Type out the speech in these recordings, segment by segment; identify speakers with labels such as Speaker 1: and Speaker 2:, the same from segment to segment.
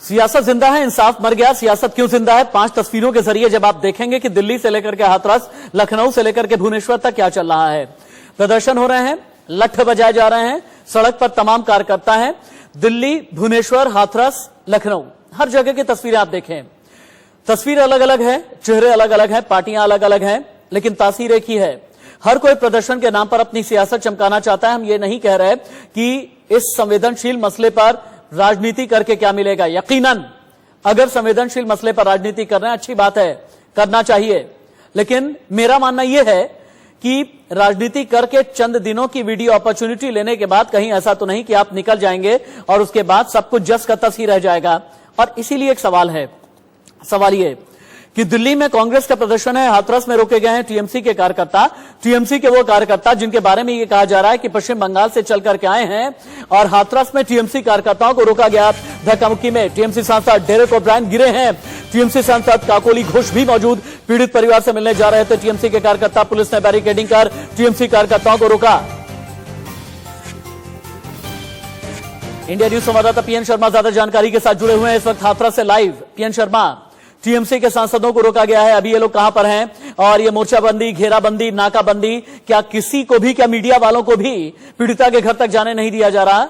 Speaker 1: सियासत जिंदा है, इंसाफ मर गया। सियासत क्यों जिंदा है? 5 तस्वीरों के जरिए जब आप देखेंगे कि दिल्ली से लेकर के हाथरस, लखनऊ से लेकर के भुवनेश्वर तक क्या चल रहा है। प्रदर्शन हो रहे हैं, लठ बजाए जा रहे हैं, सड़क पर तमाम कार्यकर्ता हैं। दिल्ली, भुवनेश्वर, हाथरस, लखनऊ, हर जगह की तस्वीरें आप देखें। तस्वीर अलग अलग है, चेहरे अलग अलग हैं, पार्टियां अलग अलग हैं, लेकिन तासीर एक ही है। हर कोई प्रदर्शन के नाम पर अपनी सियासत चमकाना चाहता है। हम ये नहीं कह रहे कि इस संवेदनशील मसले पर राजनीति करके क्या मिलेगा। यकीनन अगर संवेदनशील मसले पर राजनीति कर रहे हैं, अच्छी बात है, करना चाहिए। लेकिन मेरा मानना यह है कि राजनीति करके चंद दिनों की वीडियो अपॉर्चुनिटी लेने के बाद कहीं ऐसा तो नहीं कि आप निकल जाएंगे और उसके बाद सब कुछ जस का तस ही रह जाएगा। और इसीलिए एक सवाल है, सवाल ये कि दिल्ली में कांग्रेस का प्रदर्शन है, हाथरस में रोके गए हैं टीएमसी के कार्यकर्ता। टीएमसी के वो कार्यकर्ता जिनके बारे में ये कहा जा रहा है कि पश्चिम बंगाल से चल करके आए हैं, और हाथरस में टीएमसी कार्यकर्ताओं को रोका गया। धक्का मुक्की में टीएमसी सांसद डेरेक ओब्रायन गिरे हैं। टीएमसी सांसद काकोली घोष भी मौजूद, पीड़ित परिवार से मिलने जा रहे थे टीएमसी के कार्यकर्ता। पुलिस ने बैरिकेडिंग कर टीएमसी कार्यकर्ताओं को रोका। इंडिया न्यूज संवाददाता पीएन शर्मा ज्यादा जानकारी के साथ जुड़े हुए हैं इस वक्त हाथरस से लाइव। पीएन शर्मा, टीएमसी के सांसदों को रोका गया है, अभी ये लोग कहां पर हैं? और ये मोर्चाबंदी, घेराबंदी, नाकाबंदी, क्या किसी को भी, क्या मीडिया वालों को भी पीड़िता के घर तक जाने नहीं दिया जा रहा?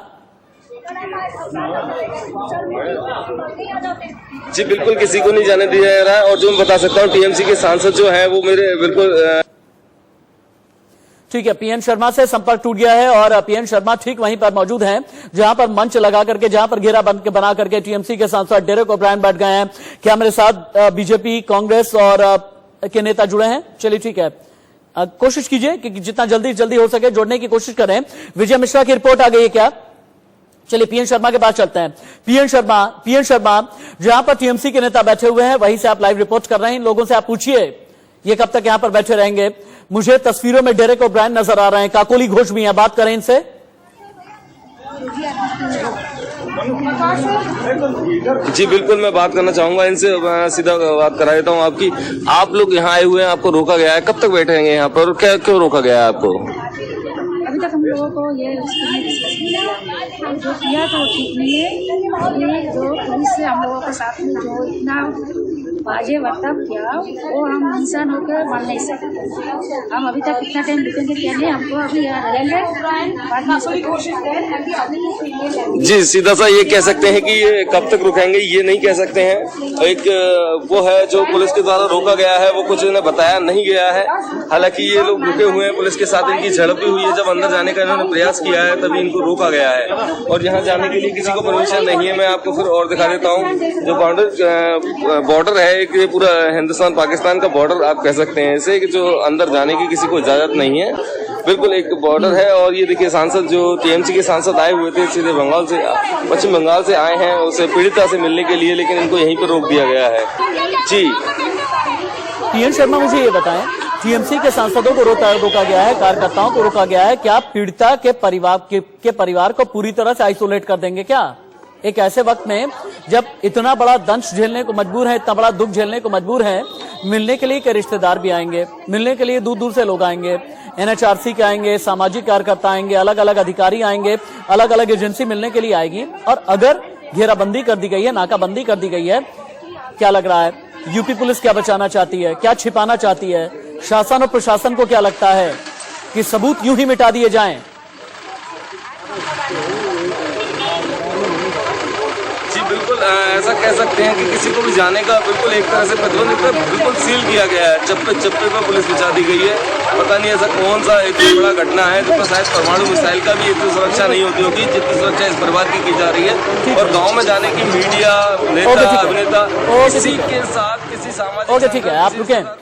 Speaker 2: जी बिल्कुल, किसी को नहीं जाने दिया जा रहा है। और जो मैं बता सकता हूँ, टीएमसी के सांसद जो हैं वो मेरे बिल्कुल
Speaker 1: ठीक है। पीएन शर्मा से संपर्क टूट गया है और पीएन शर्मा ठीक वहीं पर मौजूद हैं जहां पर मंच लगा करके, जहां पर घेरा बना करके टीएमसी के सांसद डेरेक ओब्रायन बैठ गए हैं। क्या मेरे साथ बीजेपी, कांग्रेस और के नेता जुड़े हैं? चलिए ठीक है, कोशिश कीजिए कि जितना जल्दी हो सके जोड़ने की कोशिश करें। विजय मिश्रा की रिपोर्ट आ गई है क्या? चलिए पीएन शर्मा के पास चलते हैं। पीएन शर्मा, जहां पर टीएमसी के नेता बैठे हुए हैं वहीं से आप लाइव रिपोर्ट कर रहे हैं। इन लोगों से आप पूछिए ये कब तक यहां पर बैठे रहेंगे। मुझे तस्वीरों में डेरेक ओब्रायन नजर आ रहे हैं, काकोली घोष भी हैं, बात करें इनसे।
Speaker 2: जी बिल्कुल, मैं बात करना चाहूंगा इनसे, सीधा बात करा देता हूँ आपकी। आप लोग यहाँ आए हुए हैं, आपको रोका गया है, कब तक बैठेंगे यहाँ पर, क्या क्यों रोका गया है आपको?
Speaker 3: अभी तक हम लोगों को ये जो किया तो ठीक नहीं है। ये जो पुलिस से हम लोगों के साथ में जो इतना बाजे बर्ताव किया वो हम इंसान होकर मान नहीं सकते। हम अभी तक कितना टाइम रुकेंगे क्या नहीं, हमको अभी यहाँ रहेंगे बाद में।
Speaker 2: जी सीधा सा ये कह सकते हैं कि ये कब तक रुकेंगे ये नहीं कह सकते हैं। एक वो है जो पुलिस के द्वारा रोका गया है, वो कुछ इन्हें बताया नहीं गया है। हालांकि ये लोग रुके हुए हैं, पुलिस के साथ इनकी झड़प भी हुई है। जब अंदर जाने का इन्होंने प्रयास किया है तभी इनको रोका गया है, और यहाँ जाने के लिए किसी को परमिशन नहीं है। मैं आपको फिर और दिखा देता हूँ। जो बॉर्डर है, एक पूरा हिंदुस्तान पाकिस्तान का बॉर्डर आप कह सकते हैं इसे, कि जो अंदर जाने की किसी को इजाजत नहीं है, बिल्कुल एक बॉर्डर है। और ये देखिए, सांसद जो टीएमसी के सांसद आए हुए थे सीधे बंगाल से, पश्चिम बंगाल से आए हैं उसे पीड़िता से मिलने के लिए, लेकिन इनको यहीं पर रोक दिया गया है। जी
Speaker 1: पीएन शर्मा, मुझे ये बताएं, टीएमसी के सांसदों को रोका गया है, कार्यकर्ताओं को रोका गया है, क्या पीड़िता के परिवार को पूरी तरह से आइसोलेट कर देंगे क्या? एक ऐसे वक्त में जब इतना बड़ा दंश झेलने को मजबूर है, इतना बड़ा दुख झेलने को मजबूर है, मिलने के लिए के रिश्तेदार भी आएंगे, मिलने के लिए दूर दूर से लोग आएंगे, एनएचआरसी के आएंगे, सामाजिक कार्यकर्ता आएंगे, अलग अलग अधिकारी आएंगे, अलग अलग एजेंसी मिलने के लिए आएगी। और अगर घेराबंदी कर दी गई है, नाकाबंदी कर दी गई है, क्या लग रहा है यूपी पुलिस क्या बचाना चाहती है, क्या छिपाना चाहती है? शासन और प्रशासन को क्या लगता है कि सबूत यूं ही मिटा दिए जाएं?
Speaker 2: बिल्कुल ऐसा कह सकते हैं कि किसी को भी जाने का बिल्कुल एक तरह से प्रतिबंधित, बिल्कुल सील किया गया है। चप्पे पर पुलिस बिछा दी गई है। पता नहीं ऐसा कौन सा इतनी बड़ा घटना है जिसमें शायद परमाणु मिसाइल का भी इतनी सुरक्षा नहीं होती होगी जितनी सुरक्षा इस परिवार की जा रही है। और गाँव में जाने की मीडिया, नेता, अभिनेता किसी के साथ किसी सामाजिक।
Speaker 1: ठीक है,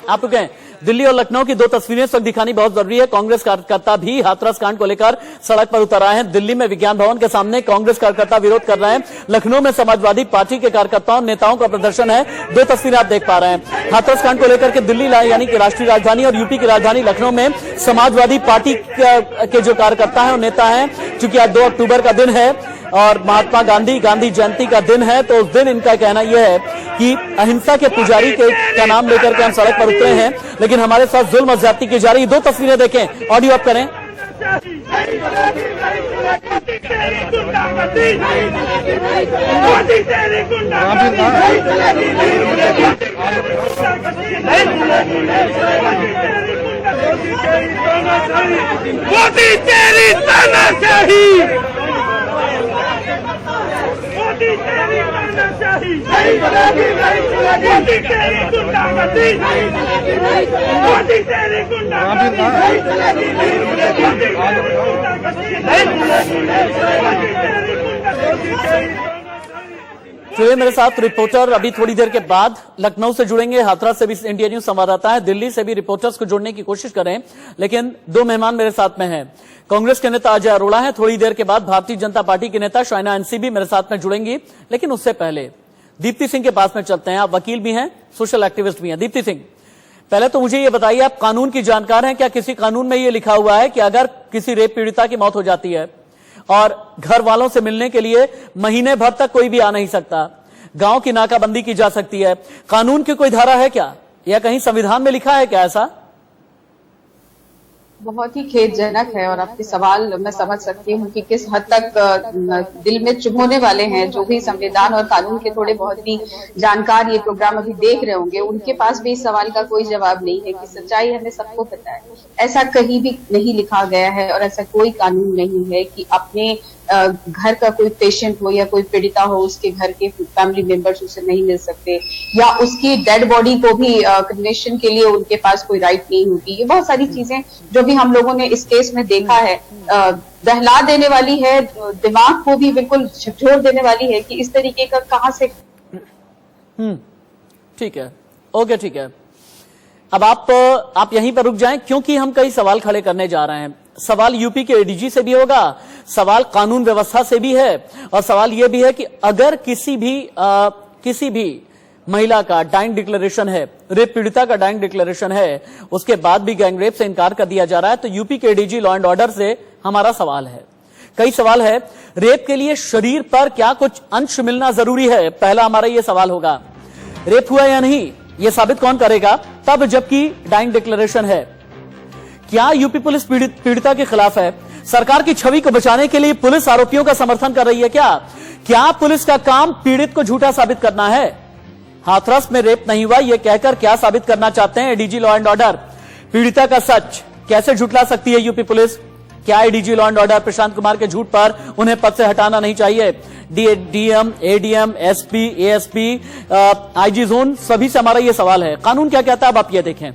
Speaker 1: आप रुकें। दिल्ली और लखनऊ की 2 तस्वीरें इस वक्त दिखानी बहुत जरूरी है। कांग्रेस कार्यकर्ता भी हाथरस कांड को लेकर सड़क पर उतर आए हैं। दिल्ली में विज्ञान भवन के सामने कांग्रेस कार्यकर्ता विरोध कर रहे हैं। लखनऊ में समाजवादी पार्टी के कार्यकर्ताओं, नेताओं का प्रदर्शन है। 2 तस्वीरें आप देख पा रहे हैं। हाथरस कांड को लेकर के दिल्ली यानी कि राष्ट्रीय राजधानी और यूपी की राजधानी लखनऊ में समाजवादी पार्टी के जो कार्यकर्ता है और नेता है, चूंकि आज 2 अक्टूबर का दिन है और महात्मा गांधी जयंती का दिन है, तो उस दिन इनका कहना यह है कि अहिंसा के पुजारी का नाम लेकर के हम सड़क पर उतरे हैं, लेकिन हमारे साथ जुल्म और ज्यादती की जा रही है। 2 तस्वीरें देखें, ऑडियो अप करें।
Speaker 4: मोदी तेरी तानाशाही, मोदी तेरी तानाशाही, मोदी तेरी गुंडागर्दी, मोदी तेरी गुंडागर्दी,
Speaker 1: चलिए मेरे साथ रिपोर्टर अभी थोड़ी देर के बाद लखनऊ से जुड़ेंगे, हाथरस से भी इंडिया न्यूज संवाददाता है, दिल्ली से भी रिपोर्टर्स को जोड़ने की कोशिश करें, लेकिन दो मेहमान मेरे साथ में हैं। कांग्रेस के नेता अजय अरोड़ा हैं, थोड़ी देर के बाद भारतीय जनता पार्टी के नेता शाइना एनसी भी मेरे साथ में जुड़ेंगी, लेकिन उससे पहले दीप्ति सिंह के पास में चलते हैं। आप वकील भी हैं, सोशल एक्टिविस्ट भी हैं। दीप्ति सिंह, पहले तो मुझे ये बताइए, आप कानून की जानकार हैं, क्या किसी कानून में ये लिखा हुआ है कि अगर किसी रेप पीड़िता की मौत हो जाती है और घर वालों से मिलने के लिए महीने भर तक कोई भी आ नहीं सकता, गांव की नाकाबंदी की जा सकती है, कानून की कोई धारा है क्या, या कहीं संविधान में लिखा है क्या ऐसा?
Speaker 5: बहुत ही खेदजनक है और आपके सवाल मैं समझ सकती हूँ कि किस हद तक दिल में चुभोने वाले हैं। जो भी संविधान और कानून के थोड़े बहुत भी जानकार ये प्रोग्राम अभी देख रहे होंगे, उनके पास भी इस सवाल का कोई जवाब नहीं है कि सच्चाई हमें सबको पता है, ऐसा कहीं भी नहीं लिखा गया है और ऐसा कोई कानून नहीं है कि अपने घर का कोई पेशेंट हो या कोई पीड़िता हो, उसके घर के फैमिली मेंबर्स उसे नहीं मिल सकते, या उसकी डेड बॉडी को भी क्रिमेशन के लिए उनके पास कोई राइट नहीं होती। ये बहुत सारी चीजें जो भी हम लोगों ने इस केस में देखा है, दहला देने वाली है, दिमाग को भी बिल्कुल झकझोर देने वाली है कि इस तरीके का कहां से।
Speaker 1: ठीक है, ओके, ठीक है। अब आप यहीं पर रुक जाएं, क्योंकि हम कई सवाल खड़े करने जा रहे हैं। सवाल यूपी के एडीजी से भी होगा, सवाल कानून व्यवस्था से भी है, और सवाल यह भी है कि अगर किसी भी महिला का डाइंग डिक्लेरेशन है, रेप पीड़िता का डाइंग डिक्लेरेशन है, उसके बाद भी गैंगरेप से इनकार कर दिया जा रहा है, तो यूपी के एडीजी लॉ एंड ऑर्डर से हमारा सवाल है, कई सवाल है। रेप के लिए शरीर पर क्या कुछ अंश मिलना जरूरी है? पहला हमारा यह सवाल होगा। रेप हुआ या नहीं, यह साबित कौन करेगा? तब जबकि डाइंग डिक्लेरेशन है। क्या यूपी पुलिस पीड़िता के खिलाफ है? सरकार की छवि को बचाने के लिए पुलिस आरोपियों का समर्थन कर रही है क्या पुलिस का काम पीड़ित को झूठा साबित करना है? हाथरस में रेप नहीं हुआ यह कहकर क्या साबित करना चाहते हैं एडीजी लॉ एंड ऑर्डर? पीड़िता का सच कैसे झुठला सकती है यूपी पुलिस? क्या ADG law and order Prashant Kumar के झूठ पर उन्हें पद से हटाना नहीं चाहिए? DM, ADM, SP, ASP, IG zone, सभी से हमारा यह सवाल है। कानून क्या कहता है, अब आप ये देखें।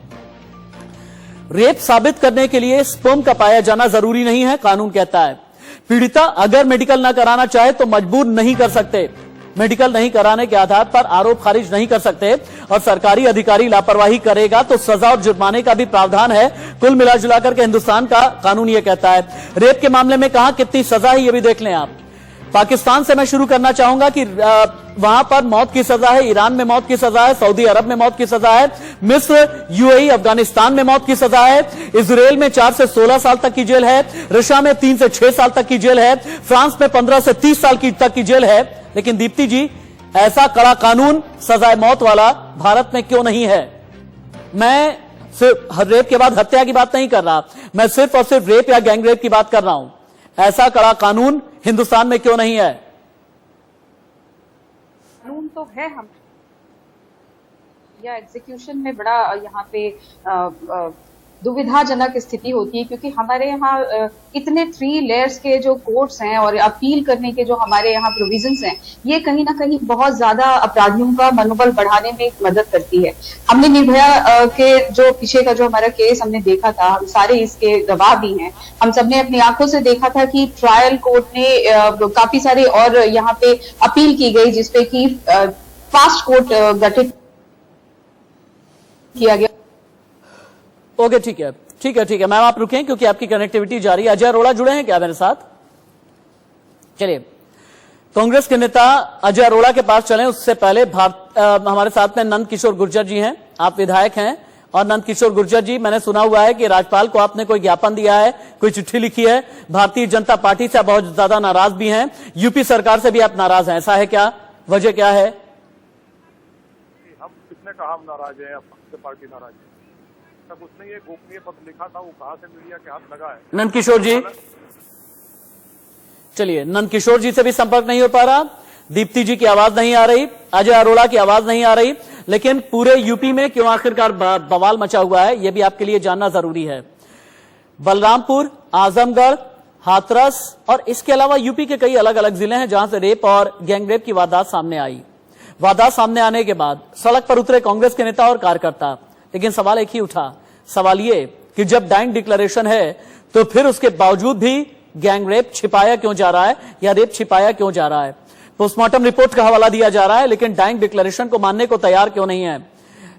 Speaker 1: रेप साबित करने के लिए स्पर्म का पाया जाना जरूरी नहीं है, कानून कहता है। पीड़िता अगर मेडिकल ना कराना चाहे तो मजबूर नहीं कर सकते, मेडिकल नहीं कराने के आधार पर आरोप खारिज नहीं कर सकते, और सरकारी अधिकारी लापरवाही करेगा तो सजा और जुर्माने का भी प्रावधान है। कुल मिलाजुलाकर के हिंदुस्तान का कानून यह कहता है। रेप के मामले में कहां कितनी सजा है, यह भी देख लें आप। पाकिस्तान से मैं शुरू करना चाहूंगा कि वहां पर मौत की सजा है, ईरान में मौत की सजा है, सऊदी अरब में मौत की सजा है, मिस्र, यूएई, अफगानिस्तान में मौत की सजा है, इजराइल में 4 से 16 साल तक की जेल है, रशिया में 3 से 6 साल तक की जेल है, फ्रांस में 15 से 30 साल तक की जेल है। लेकिन दीप्ति जी, ऐसा कड़ा कानून सजाए मौत वाला भारत में क्यों नहीं है? मैं सिर्फ रेप के बाद हत्या की बात नहीं कर रहा, मैं सिर्फ और सिर्फ रेप या गैंगरेप की बात कर रहा हूं। ऐसा कड़ा कानून हिंदुस्तान में क्यों नहीं है?
Speaker 5: कानून तो है, हम या एग्जीक्यूशन में बड़ा यहाँ पे दुविधाजनक स्थिति होती है, क्योंकि हमारे यहाँ इतने 3 लेयर्स के जो कोर्ट्स हैं और अपील करने के जो हमारे यहाँ प्रोविजंस हैं, ये कहीं ना कहीं बहुत ज्यादा अपराधियों का मनोबल बढ़ाने में मदद करती है। हमने निर्भया के जो पीछे का जो हमारा केस हमने देखा था, हम सारे इसके गवाह भी हैं, हम सबने अपनी आंखों से देखा था कि ट्रायल कोर्ट ने काफी सारे और यहाँ पे अपील की गई, जिसपे की फास्ट कोर्ट गठित किया गया।
Speaker 1: ओके, ठीक है, ठीक है, ठीक है मैम, आप रुकें क्योंकि आपकी कनेक्टिविटी जारी है। अजय अरोड़ा जुड़े हैं क्या मेरे साथ? चलिए, कांग्रेस के नेता अजय अरोड़ा के पास चलें, उससे पहले हमारे साथ में नंद किशोर गुर्जर जी हैं, आप विधायक हैं। और नंद किशोर गुर्जर जी, मैंने सुना हुआ है कि राज्यपाल को आपने कोई ज्ञापन दिया है, कोई चिट्ठी लिखी है, भारतीय जनता पार्टी से बहुत ज्यादा नाराज भी हैं, यूपी सरकार से भी आप नाराज हैं, ऐसा है क्या? वजह क्या है?
Speaker 6: हम किसने कहा हम नाराज हैं, पार्टी नाराज है? कुछ नहीं है, गोपनीय पत्र लिखा था, वो कहां से मीडिया के हाथ लगा है?
Speaker 1: नंद किशोर जी, चलिए, नंद किशोर जी से भी संपर्क नहीं हो पा रहा, दीप्ति जी की आवाज नहीं आ रही, अजय अरोड़ा की आवाज नहीं आ रही, लेकिन पूरे यूपी में क्यों आखिरकार बवाल मचा हुआ है, यह भी आपके लिए जानना जरूरी है। बलरामपुर, आजमगढ़, हाथरस और इसके अलावा यूपी के कई अलग अलग जिले हैं जहां से रेप और गैंगरेप की वारदात सामने आई। वारदात सामने आने के बाद सड़क पर उतरे कांग्रेस के नेता और कार्यकर्ता, लेकिन सवाल एक ही उठा, सवाल ये कि जब डाइंग डिक्लेरेशन है तो फिर उसके बावजूद भी गैंगरेप छिपाया क्यों जा रहा है या रेप छिपाया क्यों जा रहा है। पोस्टमार्टम रिपोर्ट का हवाला दिया जा रहा है, लेकिन डाइंग डिक्लेरेशन को मानने को तैयार क्यों नहीं है।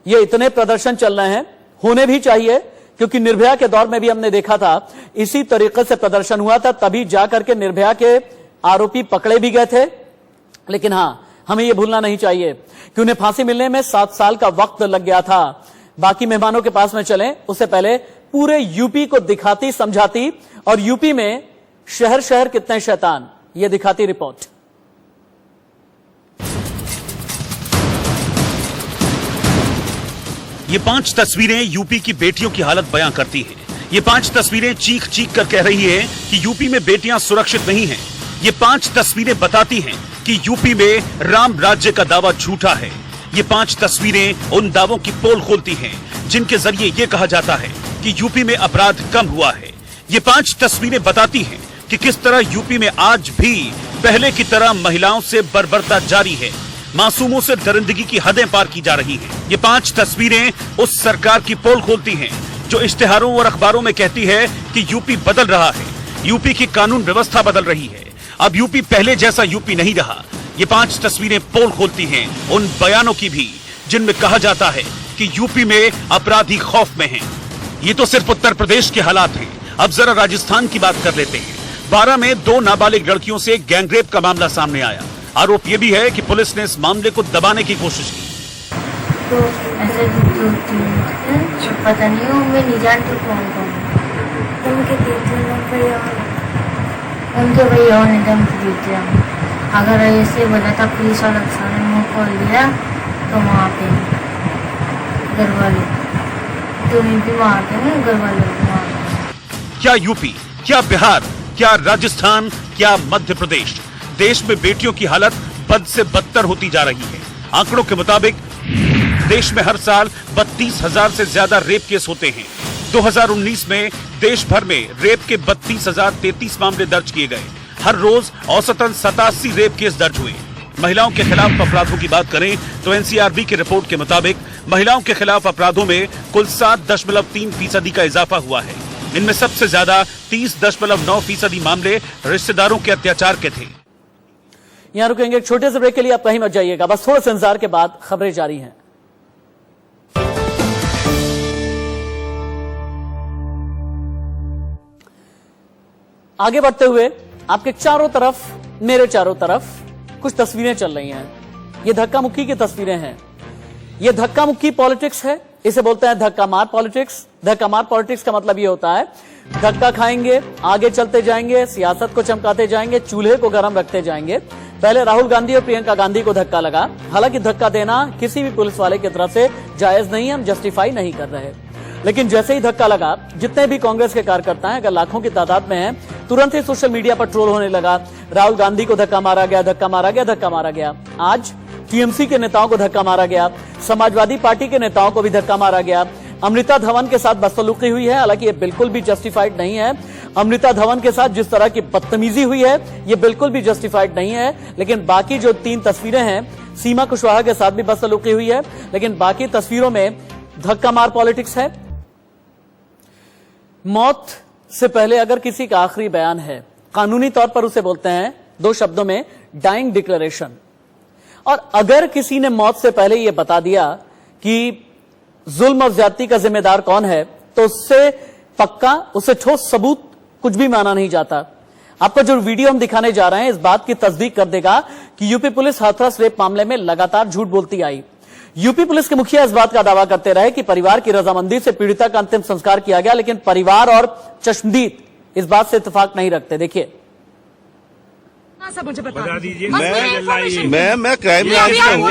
Speaker 1: ये इतने प्रदर्शन चल रहे हैं, होने भी चाहिए, क्योंकि निर्भया के दौर में भी हमने देखा था इसी तरीके से प्रदर्शन हुआ था, तभी जाकर के निर्भया के आरोपी पकड़े भी गए थे। लेकिन हां, हमें यह भूलना नहीं चाहिए कि उन्हें फांसी मिलने में 7 साल का वक्त लग गया था। बाकी मेहमानों के पास में चलें, उससे पहले पूरे यूपी को दिखाती समझाती और यूपी में शहर शहर कितने शैतान, यह दिखाती रिपोर्ट।
Speaker 7: ये 5 तस्वीरें यूपी की बेटियों की हालत बयां करती हैं। ये 5 तस्वीरें चीख चीख कर कह रही हैं कि यूपी में बेटियां सुरक्षित नहीं हैं। ये 5 तस्वीरें बताती हैं कि यूपी में राम राज्य का दावा झूठा है। ये 5 तस्वीरें उन दावों की पोल खोलती हैं जिनके जरिए ये कहा जाता है कि यूपी में अपराध कम हुआ है। ये 5 तस्वीरें बताती हैं कि किस तरह यूपी में आज भी पहले की तरह महिलाओं से बर्बरता जारी है, मासूमों से दरिंदगी की हदें पार की जा रही हैं। ये 5 तस्वीरें उस सरकार की पोल खोलती हैं जो इश्तिहारों और अखबारों में कहती है कि यूपी बदल रहा है, यूपी की कानून व्यवस्था बदल रही है, अब यूपी पहले जैसा यूपी नहीं रहा। ये 5 तस्वीरें पोल खोलती हैं उन बयानों की भी जिनमें कहा जाता है कि यूपी में अपराधी खौफ में हैं। ये तो सिर्फ उत्तर प्रदेश के हालात हैं, अब जरा राजस्थान की बात कर लेते हैं। 12 में 2 नाबालिग लड़कियों से गैंगरेप का मामला सामने आया। आरोप यह भी है कि पुलिस ने इस मामले को दबाने की कोशिश की।
Speaker 8: तो ऐसे पता नहीं हो, मैं नहीं जानती कौन कौन उनके भैया ने धमकी दी थी। अगर ऐसे बोला था पुलिस वाला सामने मुँह खोल दिया तो वहाँ पे घर वाले तुम्हें भी वहाँ पे घर वाले
Speaker 7: क्या यूपी, क्या बिहार, क्या राजस्थान, क्या मध्य प्रदेश, देश में बेटियों की हालत बद से बदतर होती जा रही है। आंकड़ों के मुताबिक देश में हर साल 32,000 से ज्यादा रेप केस होते हैं। 2019 में देश भर में रेप के 32,033 मामले दर्ज किए गए। हर रोज औसतन 87 रेप केस दर्ज हुए। महिलाओं के खिलाफ अपराधों की बात करें तो एनसीआरबी की रिपोर्ट के मुताबिक महिलाओं के खिलाफ अपराधों में कुल 7.3% का इजाफा हुआ है। इनमें सबसे ज्यादा 30.9% मामले रिश्तेदारों के अत्याचार के थे।
Speaker 1: यहां रुकेंगे एक छोटे से ब्रेक के लिए, आप कहीं मत जाइएगा, बस थोड़े से इंतजार के बाद खबरें जारी हैं। आगे बढ़ते हुए आपके चारों तरफ, मेरे चारों तरफ कुछ तस्वीरें चल रही हैं। ये धक्का मुक्की की तस्वीरें हैं। ये धक्का मुक्की पॉलिटिक्स है, इसे बोलते हैं धक्का मार पॉलिटिक्स। धक्का मार पॉलिटिक्स का मतलब ये होता है धक्का खाएंगे, आगे चलते जाएंगे, सियासत को चमकाते जाएंगे, चूल्हे को गर्म रखते जाएंगे। पहले राहुल गांधी और प्रियंका गांधी को धक्का लगा। हालांकि धक्का देना किसी भी पुलिस वाले की तरफ से जायज नहीं है, हम जस्टिफाई नहीं कर रहे, लेकिन जैसे ही धक्का लगा, जितने भी कांग्रेस के कार्यकर्ता हैं, अगर लाखों की तादाद में हैं, तुरंत ही सोशल मीडिया पर ट्रोल होने लगा। राहुल गांधी को धक्का मारा गया, धक्का मारा गया, धक्का मारा गया। आज टीएमसी के नेताओं को धक्का मारा गया, समाजवादी पार्टी के नेताओं को भी धक्का मारा गया। अमृता धवन के साथ बदसलूकी हुई है, हालांकि ये बिल्कुल भी जस्टिफाइड नहीं है। अमृता धवन के साथ जिस तरह की बदतमीजी हुई है, ये बिल्कुल भी जस्टिफाइड नहीं है। लेकिन बाकी जो 3 तस्वीरें हैं, सीमा कुशवाहा के साथ भी बदसलूकी हुई है, लेकिन बाकी तस्वीरों में धक्का मार पॉलिटिक्स है। मौत से पहले अगर किसी का आखिरी बयान है, कानूनी तौर पर उसे बोलते हैं 2 शब्दों में डाइंग डिक्लेरेशन। और अगर किसी ने मौत से पहले यह बता दिया कि जुल्म और ज्यादती का जिम्मेदार कौन है, तो उससे पक्का, उससे ठोस सबूत कुछ भी माना नहीं जाता। आपको जो वीडियो हम दिखाने जा रहे हैं, इस बात की तस्दीक कर देगा कि यूपी पुलिस हाथरस रेप मामले में लगातार झूठ बोलती आई। यूपी पुलिस के मुखिया इस बात का दावा करते रहे कि परिवार की रजामंदी से पीड़िता का अंतिम संस्कार किया गया, लेकिन परिवार और चश्मदीद इस बात से इत्तेफाक नहीं रखते। देखिए,
Speaker 9: मुझे बता दीजिए।
Speaker 10: मैं क्राइम ब्रांच में हूँ,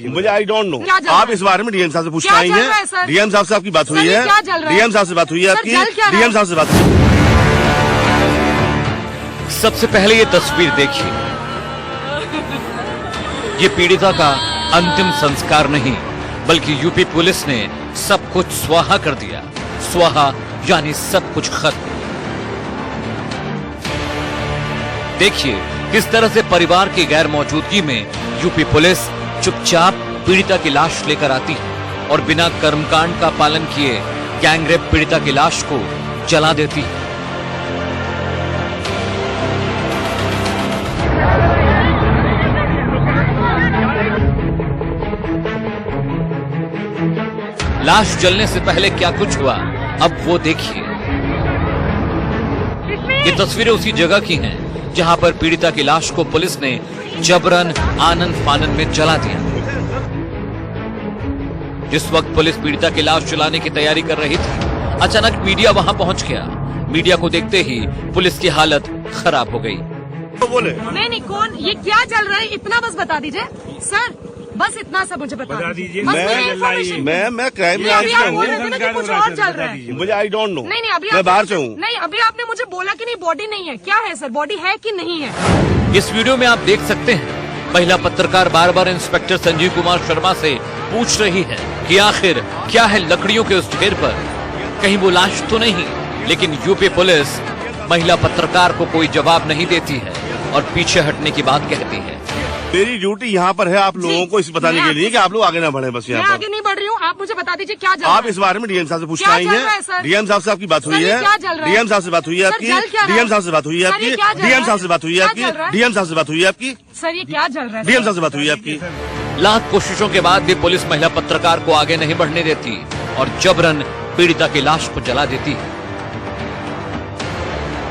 Speaker 10: मुझे आई डोंट नो। आप इस बारे में डीएम साहब से पूछना आई हैं। डीएम साहब से आपकी बात हुई है, डीएम साहब से बात हुई है आपकी, डीएम साहब से बात हुई है।
Speaker 7: सबसे पहले ये तस्वीर देखिए। ये पीड़िता का अंतिम संस्कार नहीं, बल्कि यूपी पुलिस ने सब कुछ स्वाहा कर दिया। स्वाहा यानी सब कुछ खत्म। देखिए किस तरह से परिवार की गैर मौजूदगी में यूपी पुलिस चुपचाप पीड़िता की लाश लेकर आती है और बिना कर्मकांड का पालन किए गैंगरेप पीड़िता की लाश को जला देती है। लाश जलने से पहले क्या कुछ हुआ अब वो देखिए। ये तस्वीरें उसी जगह की हैं जहां पर पीड़िता की लाश को पुलिस ने जबरन आनन फानन में जला दिया। जिस वक्त पुलिस पीड़िता की लाश जलाने की तैयारी कर रही थी, अचानक मीडिया वहां पहुंच गया। मीडिया को देखते ही पुलिस की हालत खराब हो गई।
Speaker 10: बोले
Speaker 9: नहीं कौन, ये क्या चल रहा है इतना बस बता दीजिए सर, बस इतना सा मुझे बता दीजिए।
Speaker 10: मैं क्राइम ब्रांच में हूँ,
Speaker 9: कुछ और चल रहा है।
Speaker 10: मुझे आई डोंट नो।
Speaker 9: नहीं अभी
Speaker 10: मैं बाहर से हूँ।
Speaker 9: नहीं अभी आपने मुझे बोला कि नहीं बॉडी नहीं है, क्या है सर, बॉडी है कि नहीं है?
Speaker 7: इस वीडियो में आप देख सकते हैं महिला पत्रकार बार बार इंस्पेक्टर संजीव कुमार शर्मा से पूछ रही है कि आखिर क्या है लकड़ियों के उस ढेर पर, कहीं वो लाश तो नहीं। लेकिन यूपी पुलिस महिला पत्रकार को कोई जवाब नहीं देती है और पीछे हटने की बात कहती है।
Speaker 10: मेरी ड्यूटी यहाँ पर है आप लोगों को इस बताने के लिए कि आप लोग आगे ना बढ़े। बस यहाँ पर
Speaker 9: आगे नहीं बढ़ रही हूँ, आप मुझे बता दीजिए क्या
Speaker 10: आप इस बारे में डीएम साहब से पूछना आई है। डीएम साहब से आपकी बात हुई है, डीएम साहब से बात हुई है आपकी, डीएम साहब से बात हुई है आपकी, डीएम साहब से बात हुई है आपकी, डीएम साहब से बात हुई है आपकी।
Speaker 9: सर ये क्या चल रहा है?
Speaker 10: डीएम साहब से बात हुई है आपकी।
Speaker 7: लाख कोशिशों के बाद भी पुलिस महिला पत्रकार को आगे नहीं बढ़ने देती और जबरन पीड़िता की लाश को जला देती है।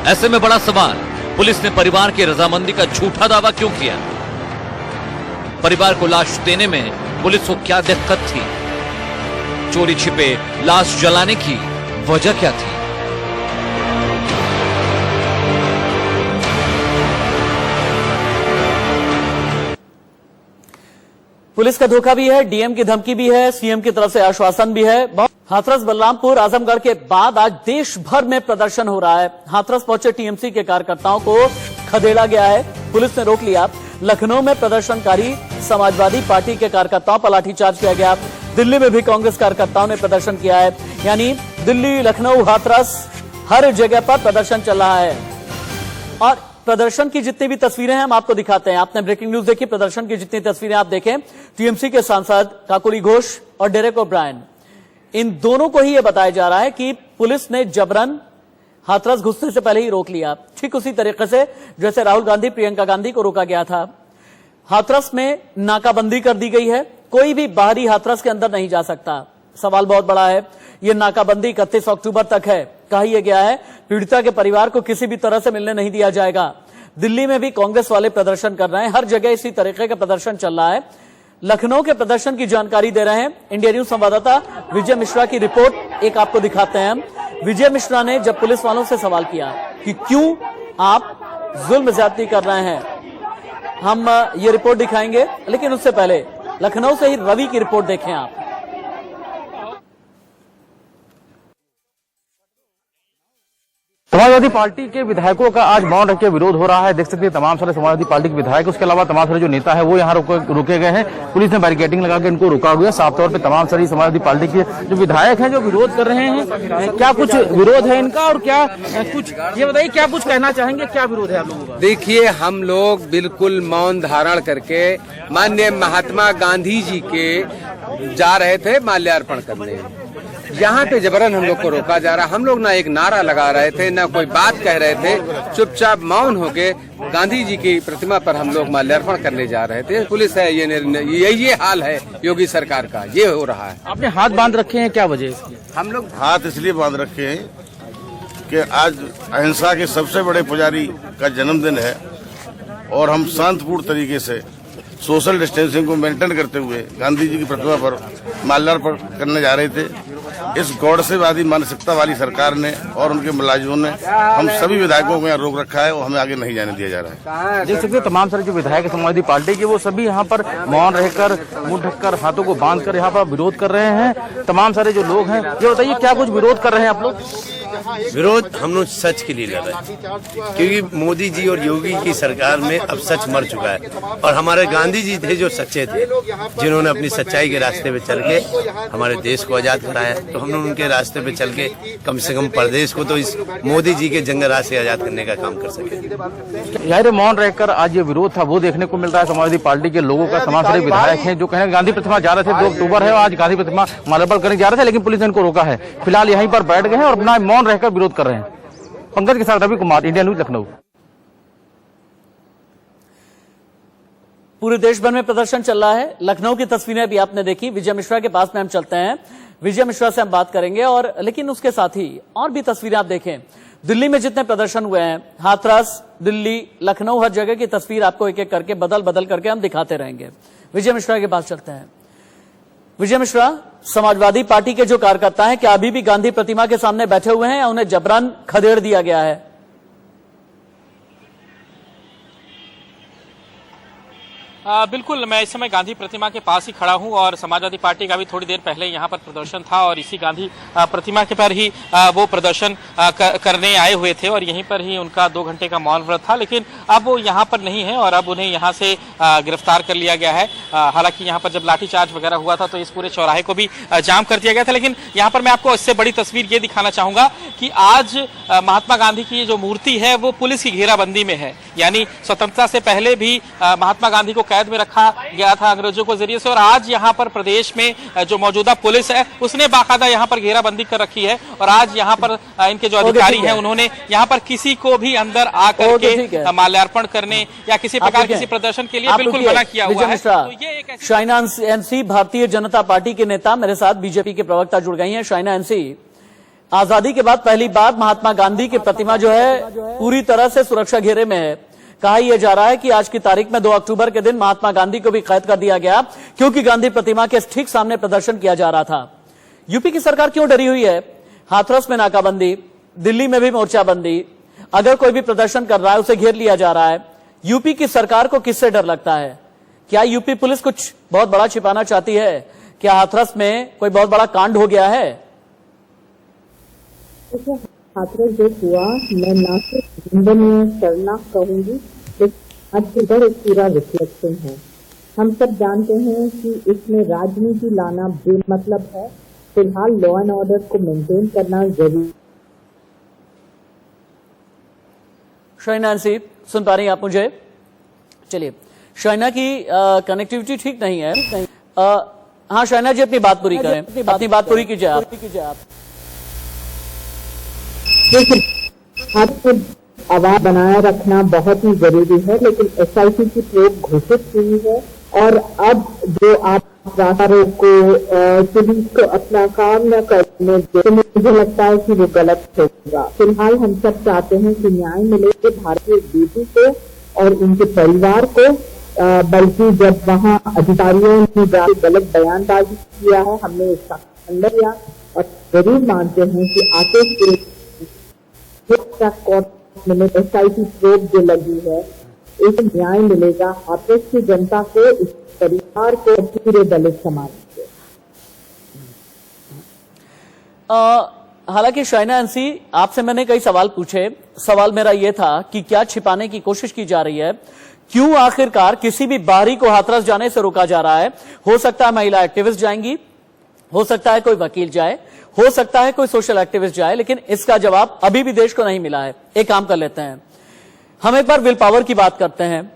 Speaker 7: ऐसे में बड़ा सवाल, पुलिस ने परिवार की रजामंदी का झूठा दावा क्यों किया? परिवार को लाश देने में पुलिस को क्या दिक्कत थी? चोरी छिपे लाश जलाने की वजह क्या थी?
Speaker 1: पुलिस का धोखा भी है, डीएम की धमकी भी है, सीएम की तरफ से आश्वासन भी है। हाथरस बलरामपुर आजमगढ़ के बाद आज देश भर में प्रदर्शन हो रहा है। हाथरस पहुंचे टीएमसी के कार्यकर्ताओं को खदेड़ा गया है, पुलिस ने रोक लिया। लखनऊ में प्रदर्शनकारी समाजवादी पार्टी के कार्यकर्ताओं पर लाठीचार्ज किया गया। दिल्ली में भी कांग्रेस कार्यकर्ताओं ने प्रदर्शन किया है। यानी दिल्ली, लखनऊ, हाथरस हर जगह पर प्रदर्शन चल रहा है। और प्रदर्शन की जितनी भी तस्वीरें हैं हम आपको दिखाते हैं। आपने ब्रेकिंग न्यूज देखी, प्रदर्शन की जितनी तस्वीरें आप देखें, टीएमसी के सांसद काकोली घोष और डेरेक ओब्रायन, इन दोनों को ही यह बताया जा रहा है कि पुलिस ने जबरन हाथरस घुसने से पहले ही रोक लिया। ठीक उसी तरीके से जैसे राहुल गांधी, प्रियंका गांधी को रोका गया था। हाथरस में नाकाबंदी कर दी गई है, कोई भी बाहरी हाथरस के अंदर नहीं जा सकता। सवाल बहुत बड़ा है, यह नाकाबंदी 31 अक्टूबर तक है। कहा यह गया है पीड़िता के परिवार को किसी भी तरह से मिलने नहीं दिया जाएगा। दिल्ली में भी कांग्रेस वाले प्रदर्शन कर रहे हैं, हर जगह इसी तरीके का प्रदर्शन चल रहा है। लखनऊ के प्रदर्शन की जानकारी दे रहे हैं इंडिया न्यूज संवाददाता विजय मिश्रा की रिपोर्ट एक आपको दिखाते हैं हम। विजय मिश्रा ने जब पुलिस वालों से सवाल किया कि क्यों आप जुल्म ज्यादती कर रहे हैं, हम ये रिपोर्ट दिखाएंगे, लेकिन उससे पहले लखनऊ से ही रवि की रिपोर्ट देखें आप।
Speaker 11: समाजवादी पार्टी के विधायकों का आज मौन रख के विरोध हो रहा है। देख सकते हैं तमाम सारे समाजवादी पार्टी के विधायक, उसके अलावा तमाम सारे जो नेता है वो यहाँ रुके गए हैं। पुलिस ने बैरिकेडिंग लगा के इनको रोका हुआ है। साफ तौर पे तमाम सारी समाजवादी पार्टी के जो विधायक हैं जो विरोध कर रहे हैं। क्या कुछ विरोध है इनका और क्या कुछ ये बताइए, क्या कुछ कहना चाहेंगे, क्या विरोध है आप लोगों का?
Speaker 12: देखिए, हम लोग बिल्कुल मौन धारण करके माननीय महात्मा गांधी जी के जा रहे थे माल्यार्पण करने। यहाँ पे जबरन हम लोग को रोका जा रहा। हम लोग ना एक नारा लगा रहे थे, ना कोई बात कह रहे थे, चुपचाप मौन होके गांधी जी की प्रतिमा पर हम लोग माल्यार्पण करने जा रहे थे। पुलिस है ये हाल है योगी सरकार का, ये हो रहा है।
Speaker 11: आपने हाथ बांध रखे हैं, क्या वजह इसकी?
Speaker 12: हम लोग
Speaker 10: हाथ इसलिए बांध रखे हैं कि आज अहिंसा के सबसे बड़े पुजारी का जन्मदिन है और हम शांतिपूर्ण तरीके से सोशल डिस्टेंसिंग को मेंटेन करते हुए गांधी जी की प्रतिमा पर माल्यार्पण करने जा रहे थे। इस गौड़सेवादी मानसिकता वाली सरकार ने और उनके मुलाजिमों ने हम सभी विधायकों को यहाँ रोक रखा है और हमें आगे नहीं जाने दिया जा रहा है।
Speaker 11: देख सकते हैं तमाम सारे जो विधायक समाजवादी पार्टी के वो सभी यहाँ पर मौन रहकर, मुंह ढककर, हाथों को बांधकर यहाँ पर विरोध कर रहे हैं। तमाम सारे जो लोग हैं, ये बताइए क्या कुछ विरोध कर रहे हैं आप लोग?
Speaker 13: विरोध हम लोग सच के लिए लड़ रहे हैं, क्योंकि मोदी जी और योगी की सरकार में अब सच मर चुका है। और हमारे गांधी जी थे जो सच्चे थे, जिन्होंने अपनी सच्चाई के रास्ते पे चल के हमारे देश को आजाद कराया। तो हम लोग उनके रास्ते पे चल के कम से कम प्रदेश को तो इस मोदी जी के जंगल राज से आजाद करने का काम कर सके।
Speaker 11: यार मौन रहकर आज ये विरोध था वो देखने को मिल रहा है समाजवादी पार्टी के लोगों का। तमाम सारे विधायक हैं जो कह रहे हैं गांधी प्रतिमा जा रहे थे, 2 अक्टूबर है, आज गांधी प्रतिमा माल्यार्पण करने जा रहे थे, लेकिन पुलिस ने इनको रोका है। फिलहाल यहीं पर बैठ गए हैं और अपना मौन रहकर विरोध कर रहे हैं। पंकज के साथ रवि कुमार, इंडिया न्यूज, लखनऊ।
Speaker 1: पूरे देश भर में प्रदर्शन चल रहा है। लखनऊ की तस्वीरें भी आपने देखी। विजय मिश्रा के पास में हम चलते हैं, विजय मिश्रा से हम बात करेंगे। और लेकिन उसके साथ ही और भी तस्वीरें आप देखें। दिल्ली में जितने प्रदर्शन हुए हैं, हाथरस, दिल्ली, लखनऊ, हर जगह की तस्वीर आपको एक एक करके बदल बदल करके हम दिखाते रहेंगे। विजय मिश्रा के पास चलते हैं। विजय मिश्रा, समाजवादी पार्टी के जो कार्यकर्ता हैं, क्या अभी भी गांधी प्रतिमा के सामने बैठे हुए हैं या उन्हें जबरन खदेड़ दिया गया है?
Speaker 14: बिल्कुल, मैं इस समय गांधी प्रतिमा के पास ही खड़ा हूं और समाजवादी पार्टी का भी थोड़ी देर पहले यहाँ पर प्रदर्शन था और इसी गांधी प्रतिमा के पर ही वो प्रदर्शन करने आए हुए थे और यहीं पर ही उनका 2 घंटे का मौन व्रत था। लेकिन अब वो यहाँ पर नहीं है और अब उन्हें यहाँ से गिरफ्तार कर लिया गया है। हालांकि यहाँ पर जब लाठीचार्ज वगैरह हुआ था तो इस पूरे चौराहे को भी जाम कर दिया गया था। लेकिन यहाँ पर मैं आपको इससे बड़ी तस्वीर ये दिखाना चाहूंगा कि आज महात्मा गांधी की जो मूर्ति है वो पुलिस की घेराबंदी में है। यानी स्वतंत्रता से पहले भी महात्मा गांधी को कैद में रखा गया था अंग्रेजों के जरिए से, और आज यहाँ पर प्रदेश में जो मौजूदा पुलिस है उसने बाकायदा यहाँ पर घेराबंदी कर रखी है। और आज यहाँ पर इनके जो अधिकारी हैं उन्होंने यहाँ पर किसी को भी अंदर आकर के माल्यार्पण करने या किसी प्रकार किसी प्रदर्शन के लिए बिल्कुल मना किया हुआ है। तो ये एक
Speaker 1: शाइना एनसी, भारतीय जनता पार्टी के नेता मेरे साथ बीजेपी के प्रवक्ता जुड़ गई हैं। शाइना एनसी, आजादी के बाद पहली बार महात्मा गांधी की प्रतिमा जो है पूरी तरह से सुरक्षा घेरे में है। कहा यह जा रहा है कि आज की तारीख में 2 अक्टूबर के दिन महात्मा गांधी को भी कैद कर दिया गया क्योंकि गांधी प्रतिमा के ठीक सामने प्रदर्शन किया जा रहा था। यूपी की सरकार क्यों डरी हुई है? हाथरस में नाकाबंदी, दिल्ली में भी मोर्चाबंदी, अगर कोई भी प्रदर्शन कर रहा है उसे घेर लिया जा रहा है। यूपी की सरकार को किससे डर लगता है? क्या यूपी पुलिस कुछ बहुत बड़ा छिपाना चाहती है? क्या हाथरस में कोई बहुत बड़ा कांड हो गया है?
Speaker 15: हाथरस जो हुआ, मैं ना सिर्फ निंदनीय शर्मनाक कहूंगी, लेकिन आज इधर एक पूरा रिफ्लेक्शन है। हम सब जानते हैं कि इसमें राजनीति लाना बेमतलब है। फिलहाल लॉ एंड ऑर्डर को मेंटेन करना जरूरी।
Speaker 1: शाइना एनसी, सुन पा रही हैं आप मुझे? चलिए, शाइना की कनेक्टिविटी ठीक नहीं है। हाँ शाइना जी, अपनी बात पूरी करें, अपनी बात पूरी कीजिए आप।
Speaker 15: आवाज बनाए रखना बहुत ही जरूरी है, लेकिन SIT की प्रयोग घोषित हुई है और अब जो आप रास्तारों को पुलिस को अपना काम न करने दे, तो मुझे लगता है कि वो गलत होगा। फिलहाल हम सब चाहते हैं कि न्याय मिले भारतीय बेटी को और उनके परिवार को, बल्कि जब वहाँ अधिकारियों ने गलत बयानबाजी किया है हमने इसका खंडन किया और जरूर मानते हैं कि आते कोर्ट में SIT प्रोब जो लगी है एक न्याय मिलेगा हाथरस की जनता को, इस परिवार को, पूरे दलित समाज को।
Speaker 1: हालांकि शाइना एनसी, आपसे मैंने कई सवाल पूछे। सवाल मेरा यह था कि क्या छिपाने की कोशिश की जा रही है? क्यों आखिरकार किसी भी बाहरी को हाथरस जाने से रोका जा रहा है? हो सकता है महिला एक्टिविस्ट जाएंगी, हो सकता है कोई वकील जाए, हो सकता है कोई सोशल एक्टिविस्ट जाए, लेकिन इसका जवाब अभी भी देश को नहीं मिला है। एक काम कर लेते हैं, हम एक बार विल पावर की बात करते हैं।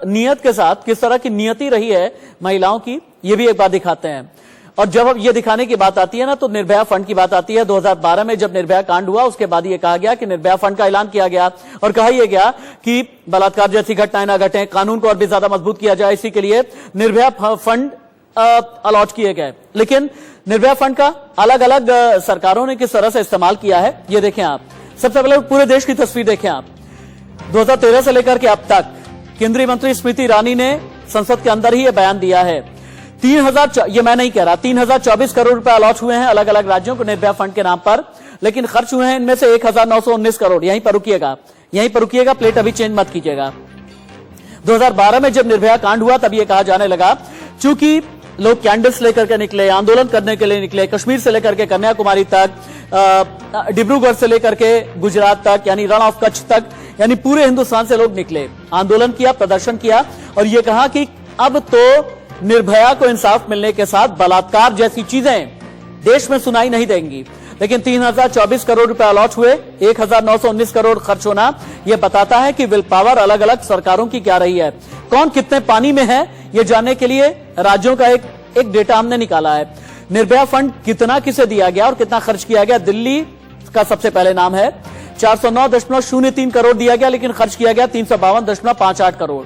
Speaker 1: नियत के साथ किस तरह की नियति रही है महिलाओं की, ये भी एक बार दिखाते हैं। और जब अब ये दिखाने की बात आती है ना, तो निर्भया फंड की बात आती है। 2012 में जब निर्भया कांड हुआ उसके बाद ये कहा गया कि निर्भया फंड का ऐलान किया गया और कहा यह गया कि बलात्कार जैसी घटनाएं ना घटें, कानून को और भी ज्यादा मजबूत किया जाए, इसी के लिए निर्भया फंड अलॉट किए गए। लेकिन निर्भया फंड का अलग अलग सरकारों ने किस तरह से इस्तेमाल किया है ये देखें आप। सबसे पहले पूरे देश की तस्वीर देखें आप। 2013 से लेकर के अब तक केंद्रीय मंत्री स्मृति ईरानी ने संसद के अंदर ही यह बयान दिया है। 3000, ये मैं नहीं कह रहा, 3024 करोड़ रुपए अलॉट हुए हैं अलग अलग राज्यों को निर्भया फंड के नाम पर, लेकिन खर्च हुए हैं इनमें से 1919 करोड़। यहीं पर रुकिएगा, प्लेट अभी चेंज मत कीजिएगा। 2012 में जब निर्भया कांड हुआ तब यह कहा जाने लगा चूंकि लोग कैंडल्स लेकर के निकले, आंदोलन करने के लिए निकले, कश्मीर से लेकर के कन्याकुमारी तक, डिब्रूगढ़ से लेकर के गुजरात तक, यानी रण ऑफ कच्छ तक, यानी पूरे हिंदुस्तान से लोग निकले, आंदोलन किया, प्रदर्शन किया और ये कहा कि अब तो निर्भया को इंसाफ मिलने के साथ बलात्कार जैसी चीजें देश में सुनाई नहीं देंगी। लेकिन 3024 करोड़ रुपए अलॉट हुए, 1919 करोड़ खर्च होना, यह बताता है कि विल पावर अलग अलग सरकारों की क्या रही है। कौन कितने पानी में है ये जानने के लिए राज्यों का एक डेटा हमने निकाला है। निर्भया फंड कितना किसे दिया गया और कितना खर्च किया गया। दिल्ली का सबसे पहले नाम है, 409.03 करोड़ दिया गया, लेकिन खर्च किया गया 352.58 करोड़।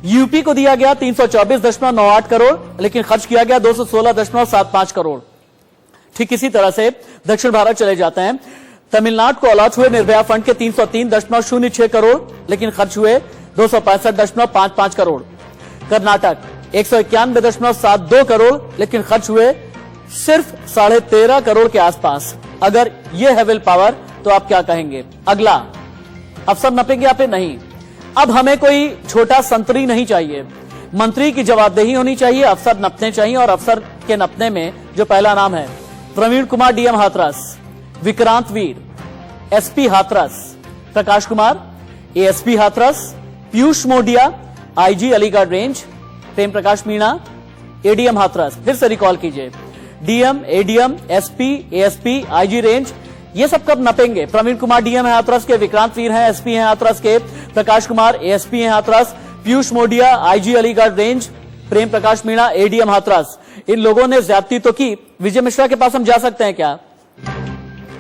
Speaker 1: यूपी को दिया गया 324.98 करोड़, लेकिन खर्च किया गया 216.75 करोड़। ठीक इसी तरह से दक्षिण भारत चले जाते हैं। तमिलनाडु को अलॉट हुए निर्भया फंड के 303.06 करोड़, लेकिन खर्च हुए 265.55 करोड़। कर्नाटक 191.72 करोड़, लेकिन खर्च हुए सिर्फ 13.5 करोड़ के आसपास। अगर यह है विल पावर तो आप क्या कहेंगे। अगला, अफसर नपेंगे आप नहीं। अब हमें कोई छोटा संतरी नहीं चाहिए, मंत्री की जवाबदेही होनी चाहिए, अफसर नपने चाहिए। और अफसर के नपने में जो पहला नाम है, प्रवीण कुमार डीएम हाथरस, विक्रांत वीर SP Hathras, Prakash Kumar ASP Hathras, Piyush Modiya IG Aligarh range, Prem Prakash Meena ADM Hathras. फिर से रिकॉल कीजिए, DM, ADM, SP, ASP, IG range, ये सब कब नपेंगे। प्रवीण कुमार डीएम है हाथरस के, विक्रांत वीर है एसपी हैं हाथरस के, प्रकाश कुमार एएसपी हैं Hathras, Piyush Modiya IG Aligarh range, Prem Prakash Meena ADM Hathras. इन लोगों ने ज्यादती तो की। विजय मिश्रा के पास हम जा सकते हैं क्या?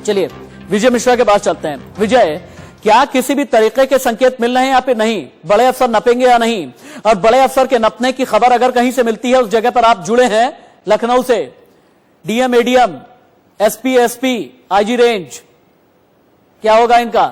Speaker 1: चलिए विजय मिश्रा के पास चलते हैं। विजय, क्या किसी भी तरीके के संकेत मिल रहे हैं या फिर नहीं? बड़े अफसर नपेंगे या नहीं? और बड़े अफसर के नपने की खबर अगर कहीं से मिलती है, उस जगह पर आप जुड़े हैं लखनऊ से, DM, ADM, SP, SP, IG range, क्या होगा इनका?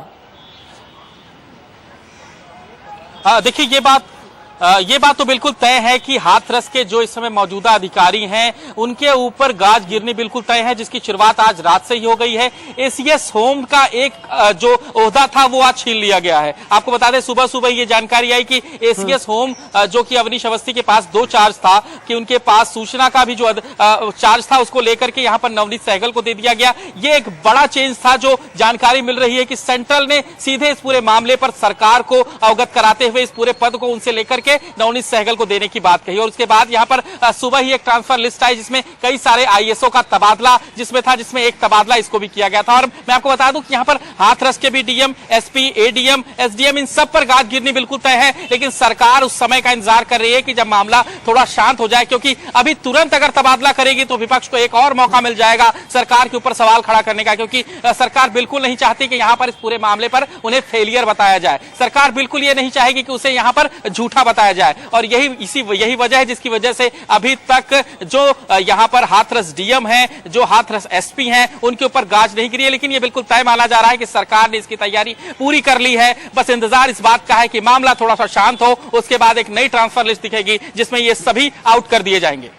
Speaker 14: देखिए ये बात तो बिल्कुल तय है कि हाथरस के जो इस समय मौजूदा अधिकारी हैं उनके ऊपर गाज गिरनी बिल्कुल तय है, जिसकी शुरुआत आज रात से ही हो गई है। एसीएस होम का एक जो ओहदा था वो आज छीन लिया गया है। आपको बता दें सुबह सुबह ये जानकारी आई कि एसीएस होम जो कि अवनीश अवस्थी के पास 2 चार्ज था, कि उनके पास सूचना का भी जो चार्ज था उसको लेकर के यहाँ पर नवनीत सहगल को दे दिया गया। ये एक बड़ा चेंज था। जो जानकारी मिल रही है कि सेंट्रल ने सीधे इस पूरे मामले पर सरकार को अवगत कराते हुए इस पूरे पद को उनसे लेकर के नवनीत सहगल को देने की बात कही। और उसके बाद यहां पर सुबह ही एक ट्रांसफर लिस्ट आई जिसमें कई सारे आईएसओ का तबादला जिसमें एक तबादला इसको भी किया गया था। और मैं आपको बता दूं कि यहां पर हाथरस के भी डीएम, एसपी, एडीएम, एसडीएम, इन सब पर गाज गिरनी बिल्कुल तय है। लेकिन सरकार उस समय का इंतजार कर रही है कि जब मामला थोड़ा शांत हो जाए, क्योंकि अभी तुरंत अगर तबादला करेगी तो विपक्ष को एक और मौका मिल जाएगा सरकार के ऊपर सवाल खड़ा करने का, क्योंकि सरकार बिल्कुल नहीं चाहती कि यहां पर इस पूरे मामले पर उन्हें फेलियर बताया जाए। सरकार बिल्कुल ये नहीं चाहेगी कि उसे यहां पर झूठा बताया जाए। और यही वजह है जिसकी वजह से अभी तक जो यहां पर हाथरस डीएम है, जो हाथरस एसपी हैं, उनके ऊपर गाज नहीं गिरी है। लेकिन यह बिल्कुल तय माना जा रहा है कि सरकार ने इसकी तैयारी पूरी कर ली है। बस इंतजार इस बात का है कि मामला थोड़ा सा शांत हो, उसके बाद एक नई ट्रांसफर लिस्ट दिखेगी जिसमें ये सभी आउट कर दिए जाएंगे।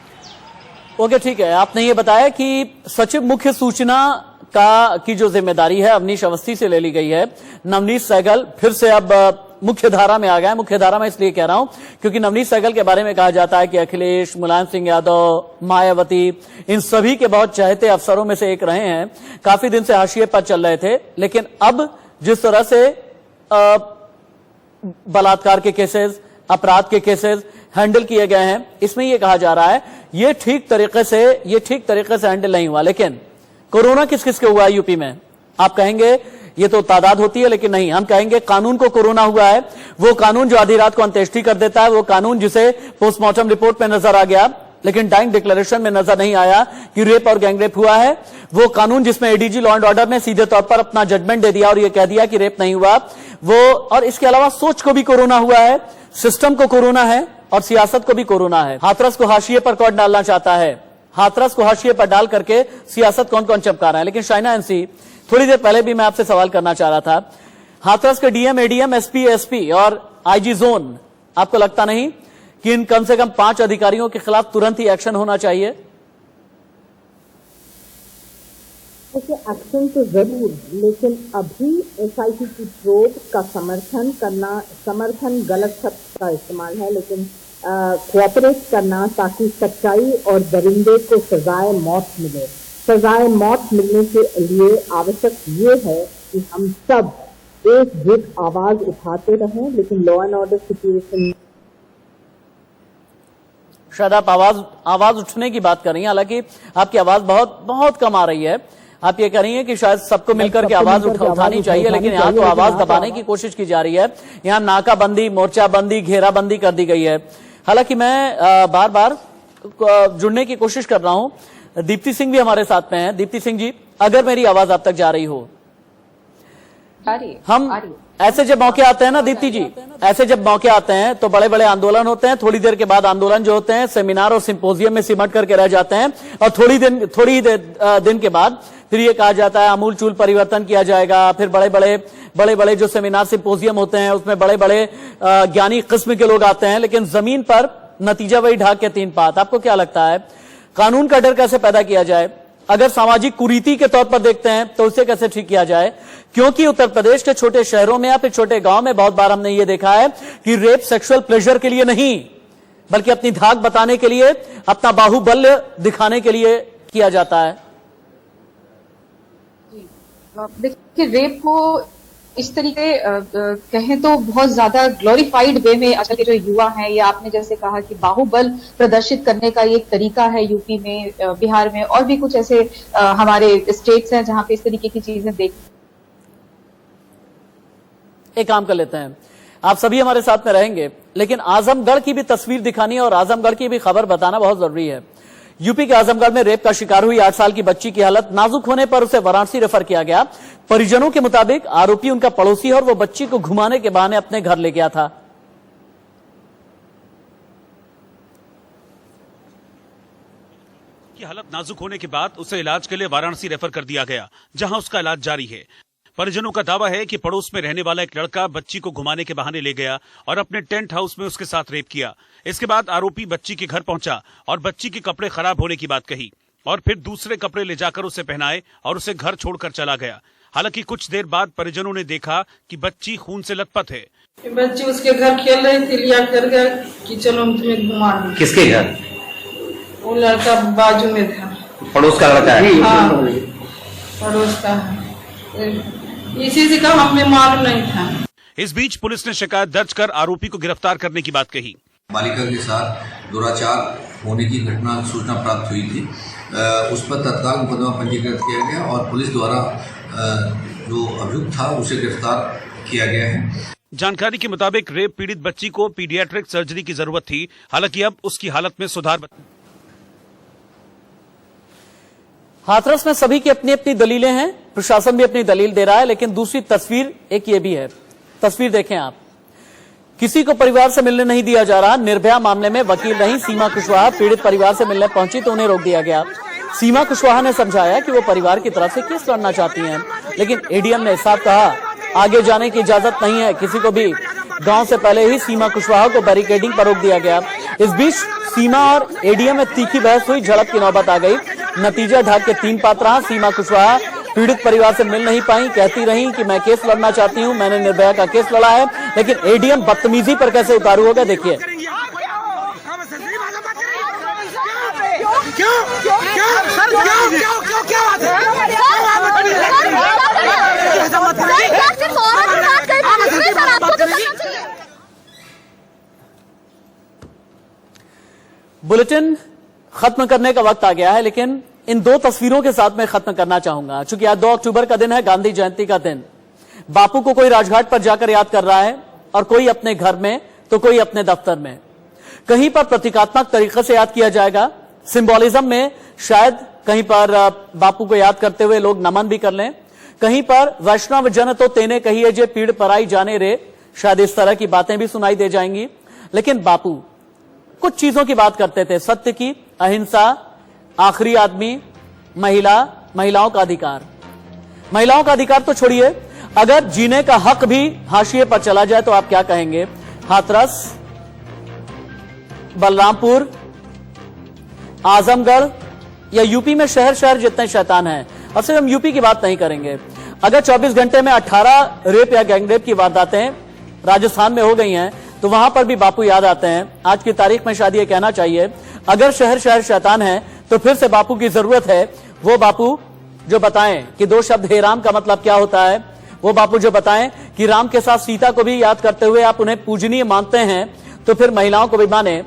Speaker 1: ओके, ठीक है। आपने ये बताया कि सचिव मुख्य सूचना की जो जिम्मेदारी है अवनीश अवस्थी से ले ली गई है। नवनीत सहगल फिर से अब मुख्य धारा में आ गया है। मुख्य धारा में इसलिए कह रहा हूं क्योंकि नवनीत सहगल के बारे में कहा जाता है कि अखिलेश, मुलायम सिंह यादव, मायावती, इन सभी के बहुत चाहते अफसरों में से एक रहे हैं। काफी दिन से हाशिए पर चल रहे थे, लेकिन अब जिस तरह से बलात्कार के केसेस, अपराध के केसेस हैंडल किए गए हैं, इसमें यह कहा जा रहा है ये ठीक तरीके से हैंडल नहीं हुआ। लेकिन कोरोना किस किस के हुआ है यूपी में? आप कहेंगे ये तो तादाद होती है, लेकिन नहीं, हम कहेंगे कानून को कोरोना हुआ है। वो कानून जो आधी रात को अंत्येष्टि कर देता है, वो कानून जिसे पोस्टमार्टम रिपोर्ट में नजर आ गया लेकिन डाइंग डिक्लेरेशन में नजर नहीं आया कि रेप और गैंगरेप हुआ है, वो कानून जिसमें एडीजी लॉ एंड ऑर्डर ने सीधे तौर पर अपना जजमेंट दे दिया और ये कह दिया कि रेप नहीं हुआ, वो। और इसके अलावा सोच को भी कोरोना हुआ है, सिस्टम को कोरोना है और सियासत को भी कोरोना है। हाथरस को हाशिए पर कौन डालना चाहता है? हाथरस को हाशिए पर डाल करके सियासत कौन कौन चमका रहा है? लेकिन शाइना एनसी, थोड़ी देर पहले भी मैं आपसे सवाल करना चाह रहा था, हाथरस के डीएम, एडीएम, एसपी, एसपी और आईजी जोन, आपको लगता नहीं कि इन कम से कम 5 अधिकारियों के खिलाफ तुरंत ही एक्शन होना चाहिए?
Speaker 15: एक्शन तो जरूर, लेकिन अभी एसआईटी की प्रोब का समर्थन गलत शब्द का इस्तेमाल है, लेकिन कोऑपरेट करना ताकि सच्चाई और दरिंदे को सजाए मौत मिले। सजाए मौत मिलने के लिए आवश्यक ये है कि हम सब एकजुट आवाज उठाते रहें, लेकिन लॉ एंड ऑर्डर सिचुएशन।
Speaker 1: शायद आप आवाज उठने की बात कर रही हैं, हालांकि आपकी आवाज बहुत बहुत कम आ रही है। आप ये कह रही हैं कि शायद सबको मिलकर के आवाज उठानी चाहिए, लेकिन यहाँ तो आवाज दबाने की कोशिश की जा रही है। यहाँ नाकाबंदी, मोर्चाबंदी, घेराबंदी कर दी गई है। हालांकि मैं बार बार जुड़ने की कोशिश कर रहा हूं। दीप्ति सिंह भी हमारे साथ में हैं। दीप्ति सिंह जी, अगर मेरी आवाज आप तक जा रही हो, हम ऐसे जब मौके आते हैं ना दीप्ति जी, ऐसे जब मौके आते हैं तो बड़े बड़े आंदोलन होते हैं। थोड़ी देर के बाद आंदोलन जो होते हैं सेमिनार और सिंपोजियम में सिमट करके रह जाते हैं, और थोड़ी दिन के बाद फिर ये कहा जाता है आमूल चूल परिवर्तन किया जाएगा। फिर बड़े बड़े जो सेमिनार सिंपोजियम होते हैं उसमें बड़े बड़े ज्ञानी किस्म के लोग आते हैं, लेकिन जमीन पर नतीजा वही ढाक के तीन पात। आपको क्या लगता है कानून का डर कैसे पैदा किया जाए? अगर सामाजिक कुरीति के तौर पर देखते हैं तो उसे कैसे ठीक किया जाए? क्योंकि उत्तर प्रदेश के छोटे शहरों में या फिर छोटे गांव में बहुत बार हमने ये देखा है कि रेप सेक्सुअल प्लेजर के लिए नहीं, बल्कि अपनी धाक बताने के लिए, अपना बाहुबल्य दिखाने के लिए किया जाता है।
Speaker 5: देखिए, रेप को इस तरीके कहें तो बहुत ज्यादा ग्लोरीफाइड वे में आजकल के जो युवा हैं, या आपने जैसे कहा कि बाहुबल प्रदर्शित करने का एक तरीका है यूपी में, बिहार में, और भी कुछ ऐसे हमारे स्टेट्स हैं जहां पे इस तरीके की चीजें देख।
Speaker 1: एक काम कर लेते हैं, आप सभी हमारे साथ में रहेंगे, लेकिन आजमगढ़ की भी तस्वीर दिखानी है और आजमगढ़ की भी खबर बताना बहुत जरूरी है। यूपी के आजमगढ़ में रेप का शिकार हुई 8 साल की बच्ची की हालत नाजुक होने पर उसे वाराणसी रेफर किया गया। परिजनों के मुताबिक आरोपी उनका पड़ोसी है और वो बच्ची को घुमाने के बहाने अपने घर ले गया था।
Speaker 7: की हालत नाजुक होने के बाद उसे इलाज के लिए वाराणसी रेफर कर दिया गया, जहां उसका इलाज जारी है। परिजनों का दावा है कि पड़ोस में रहने वाला एक लड़का बच्ची को घुमाने के बहाने ले गया और अपने टेंट हाउस में उसके साथ रेप किया। इसके बाद आरोपी बच्ची के घर पहुंचा और बच्ची के कपड़े खराब होने की बात कही और फिर दूसरे कपड़े ले जाकर उसे पहनाए और उसे घर छोड़कर चला गया। हालांकि कुछ देर बाद परिजनों ने देखा कि बच्ची खून से लथपथ है।
Speaker 16: बच्ची उसके घर खेल रही थी, लिया कर गया कि चलो हम तुम्हें घुमा दें।
Speaker 17: किसके घर?
Speaker 16: वो लड़का बाजू में था।
Speaker 17: पड़ोस का लड़का है?
Speaker 16: हाँ, पड़ोस का है। इसी से का हमें मालूम नहीं था।
Speaker 7: इस बीच पुलिस ने शिकायत दर्ज कर आरोपी को गिरफ्तार करने की बात कही।
Speaker 18: बालिका के साथ दुराचार होने की घटना सूचना प्राप्त हुई थी, उस पर तत्काल मुकदमा पंजीकृत किया गया और पुलिस द्वारा जो अभियुक्त था उसे गिरफ्तार किया गया है।
Speaker 7: जानकारी के मुताबिक रेप पीड़ित बच्ची को पीडियाट्रिक सर्जरी की जरूरत थी, हालांकि अब उसकी हालत में सुधार।
Speaker 1: हाथरस में सभी की अपनी अपनी दलीलें हैं, प्रशासन भी अपनी दलील दे रहा है, लेकिन दूसरी तस्वीर एक ये भी है। तस्वीर देखें आप, किसी को परिवार से मिलने नहीं दिया जा रहा। निर्भया मामले में वकील रही सीमा कुशवाहा पीड़ित परिवार से मिलने पहुंची तो उन्हें रोक दिया गया। सीमा कुशवाहा ने समझाया कि वो परिवार की तरफ से केस लड़ना चाहती हैं, लेकिन एडीएम ने साफ कहा आगे जाने की इजाजत नहीं है किसी को भी। गांव से पहले ही सीमा कुशवाहा को बैरिकेडिंग पर रोक दिया गया। इस बीच सीमा और एडीएम में तीखी बहस हुई, झड़प की नौबत आ गई। नतीजा ढाक के तीन पात रहा। सीमा कुशवाहा पीड़ित परिवार से मिल नहीं पाई, कहती रही कि मैं केस लड़ना चाहती हूं, मैंने निर्भया का केस लड़ा है, लेकिन एडीएम बदतमीजी पर कैसे उतारू होगा देखिए। बुलेटिन खत्म करने का वक्त आ गया है, लेकिन इन दो तस्वीरों के साथ मैं खत्म करना चाहूंगा। चूंकि आज 2 अक्टूबर का दिन है, गांधी जयंती का दिन। बापू को कोई राजघाट पर जाकर याद कर रहा है और कोई अपने घर में तो कोई अपने दफ्तर में। कहीं पर प्रतीकात्मक तरीके से याद किया जाएगा, सिंबोलिज्म में शायद कहीं पर बापू को याद करते हुए लोग नमन भी कर लें। कहीं पर वैष्णव जन तो तेने कहिए जे पीड़ पराई जाने रे, शायद इस तरह की बातें भी सुनाई दे जाएंगी। लेकिन बापू कुछ चीजों की बात करते थे, सत्य की, अहिंसा, आखिरी आदमी, महिलाओं का अधिकार। महिलाओं का अधिकार तो छोड़िए, अगर जीने का हक भी हाशिए पर चला जाए तो आप क्या कहेंगे? हाथरस, बलरामपुर, आजमगढ़ या यूपी में शहर शहर जितने शैतान हैं, और सिर्फ हम यूपी की बात नहीं करेंगे। अगर 24 घंटे में 18 रेप या गैंगरेप की वारदातें राजस्थान में हो गई हैं, तो तो वहां पर भी बापू याद आते हैं। आज की तारीख में शायद ये कहना चाहिए, अगर शहर शहर शैतान है तो फिर से बापू की जरूरत है। वो बापू जो बताएं कि दो शब्द हे राम का मतलब क्या होता है, वो बापू जो बताएं कि राम के साथ सीता को भी याद करते हुए आप उन्हें पूजनीय मानते हैं तो फिर महिलाओं को भी माने।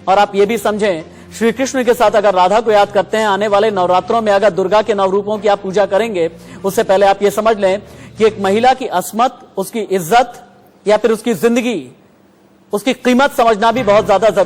Speaker 1: और आप ये भी समझें, श्री कृष्ण के साथ अगर राधा को याद करते हैं, आने वाले नवरात्रों में अगर दुर्गा के नवरूपों की आप पूजा करेंगे, उससे पहले आप ये समझ लें कि एक महिला की अस्मत, उसकी इज्जत या फिर उसकी जिंदगी, उसकी कीमत समझना भी बहुत ज्यादा जरूरी